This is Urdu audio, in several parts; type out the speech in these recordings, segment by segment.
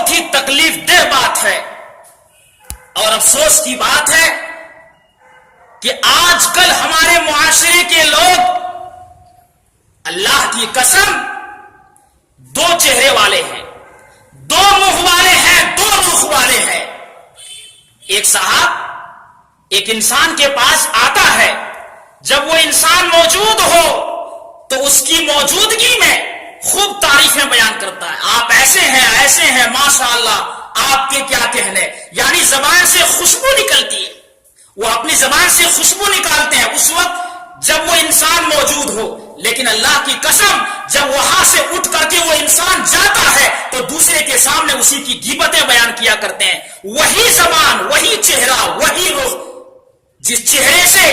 بہت ہی تکلیف دہ بات ہے اور افسوس کی بات ہے کہ آج کل ہمارے معاشرے کے لوگ اللہ کی قسم دو چہرے والے ہیں، دو منہ والے ہیں، دو رخ والے ہیں۔ ایک صاحب ایک انسان کے پاس آتا ہے، جب وہ انسان موجود ہو تو اس کی موجودگی میں خوب تعریفیں بیان کرتا ہے، آپ ایسے ہیں ماشاءاللہ، آپ کے کیا کہنے، یعنی زبان سے خوشبو نکلتی ہے، وہ اپنی زبان سے خوشبو نکالتے ہیں اس وقت جب وہ انسان موجود ہو۔ لیکن اللہ کی قسم جب وہاں سے اٹھ کر کے وہ انسان جاتا ہے تو دوسرے کے سامنے اسی کی غیبتیں بیان کیا کرتے ہیں۔ وہی زبان، وہی چہرہ، وہی رخ، جس چہرے سے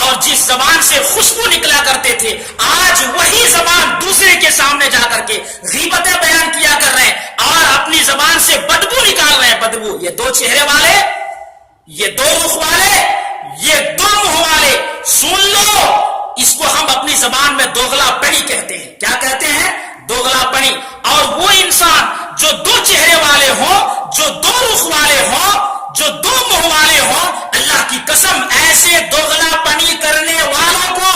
اور جس زبان سے خوشبو نکلا کرتے تھے، آج وہی زبان دوسرے کے سامنے جا کر کے غیبتیں بیان کیا کر رہے ہیں اور اپنی زبان سے بدبو نکال رہے ہیں۔ بدبو، یہ دو چہرے والے، یہ دو رخ والے، یہ دو منہ والے، سن لو، اس کو ہم اپنی زبان میں دوغلا پنی کہتے ہیں۔ کیا کہتے ہیں؟ دوغلا پنی۔ اور وہ انسان جو دو چہرے والے ہوں، جو دو رخ والے ہوں، جو دو منہ والے ہوں، اللہ کی قسم ایسے دوغلا پنی کرنے والوں کو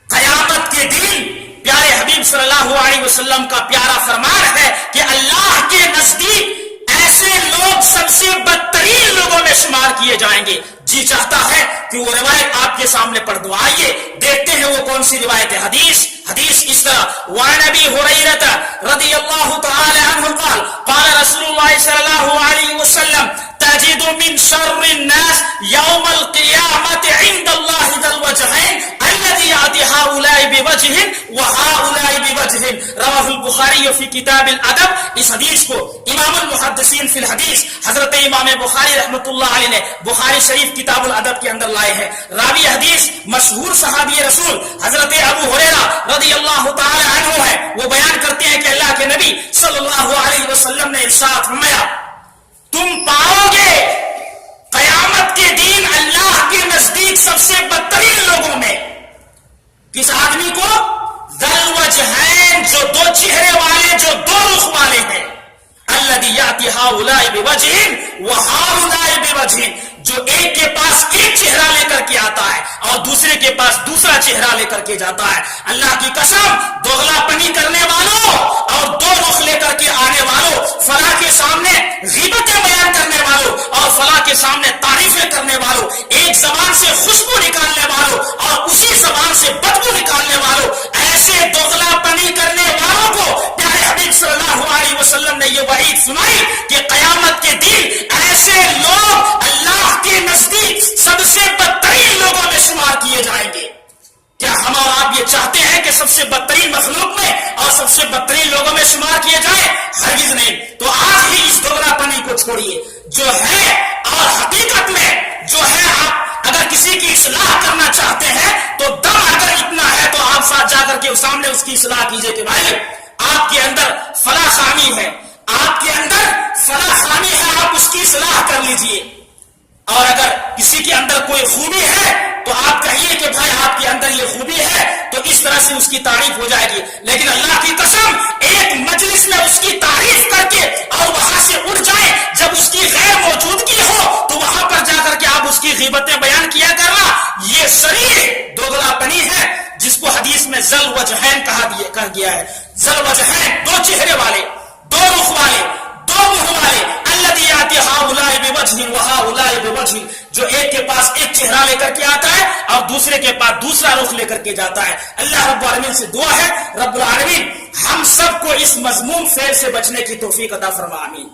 قیامت کے دن پیارے حبیب صلی اللہ علیہ وسلم کا پیارا فرمان ہے کہ اللہ کے نزدیک ایسے لوگ سب سے بدترین لوگوں میں شمار کیے جائیں گے۔ جی چاہتا ہے کہ وہ روایت آپ کے سامنے پڑھ دو، آئیے دیکھتے ہیں وہ کون سی روایت ہے۔ حدیث اس طرح، وعن ابی ہریرہ رضی اللہ تعالی عنہ قال قال رسول اللہ صلی اللہ علیہ وسلم تجد من شر الناس یوم القیامت عند اللہ ذی الوجہین الذی یأتی ہؤلاء بوجہ وہؤلاء بوجہ، رواہ البخاری فی کتاب الادب۔ اس حدیث کو امام المحدثین فی الحدیث حضرت امام بخاری رحمۃ اللہ علیہ نے بخاری شریف کتاب الادب کے اندر لائے ہیں۔ راوی حدیث مشہور صحابی رسول حضرت ابو ہریرہ رضی اللہ تعالی عنہ ہے، وہ بیان کرتے ہیں کہ اللہ کے نبی صلی اللہ علیہ وسلم نے ارشاد فرمایا، تم پاؤ گے قیامت کے دن اللہ کے نزدیک سب سے بدترین لوگوں میں کس آدمی کو؟ ذل وجہین، جو دو چہرے والے، جو دو رخ والے ہیں، الذی یأتی ہؤلاء بوجہ وہؤلاء بوجہ، جو ایک کے پاس ایک چہرہ لے کر کے آتا ہے اور دوسرے کے پاس دوسرا چہرہ لے کر کے جاتا ہے۔ اللہ کی قسم دوغلا پنی کرنے والوں اور دو رخ لے کر کے آنے والوں، فلاں کے سامنے غیبتیں بیان کرنے والوں اور فلاں کے سامنے تعریفیں کرنے والوں، ایک زبان سے خوشبو نکالنے والوں اور اسی زبان سے بدبو نکالنے والوں، ایسے دوغلا پنی کرنے والوں کو پیارے حبیب صلی اللہ علیہ وسلم نے یہ وعید سنائی کہ قیامت کے دن ایسے لوگ اللہ کے نزدیک سب سے بدترین لوگوں میں شمار کیے جائیں گے۔ کیا ہم اور آپ یہ چاہتے ہیں کہ سب سے بدترین مخلوق میں اور سب سے بدترین لوگوں میں شمار کیے جائیں؟ ہرگز نہیں۔ تو آج ہی اس دوغلا پنی کو چھوڑیے، جو ہے اور حقیقت میں جو ہے، آپ اگر کسی کی اصلاح کرنا چاہتے ہیں تو دم اگر اتنا ہے تو آپ ساتھ جا کر کے سامنے اس کی اصلاح کیجئے کہ بھائی آپ کے اندر فلاں خامی ہے، آپ کے اندر فلاں خامی ہے، آپ اس کی اصلاح کر لیجئے۔ اور اگر کسی کے اندر کوئی خوبی ہے تو آپ کہیے کہ بھائی آپ کے اندر یہ خوبی ہے، تو اس طرح سے اس کی تعریف ہو جائے گی۔ لیکن اللہ کی قسم ایک مجلس میں اس کی تعریف کر کے اور وہاں سے اٹھ جائیں، جب اس کی غیر موجودگی ہو تو وہاں پر جا کر کے آپ اس کی غیبتیں بیان کیا کرنا، یہ صریح دوغلا پنی ہے، جس کو حدیث میں ذل وجہین کہا گیا ہے۔ ذل وجہین، دو چہرے والے، دو رخ والے، دو منہ والے، الذی یأتی ہؤلاء بوجہ وہؤلاء بوجہ، جو ایک کے پاس ایک چہرہ لے کر کے آتا ہے اور دوسرے کے پاس دوسرا رخ لے کر کے جاتا ہے۔ اللہ رب العالمین سے دعا ہے رب العالمین ہم سب کو اس مذموم فعل سے بچنے کی توفیق عطا فرما، آمین۔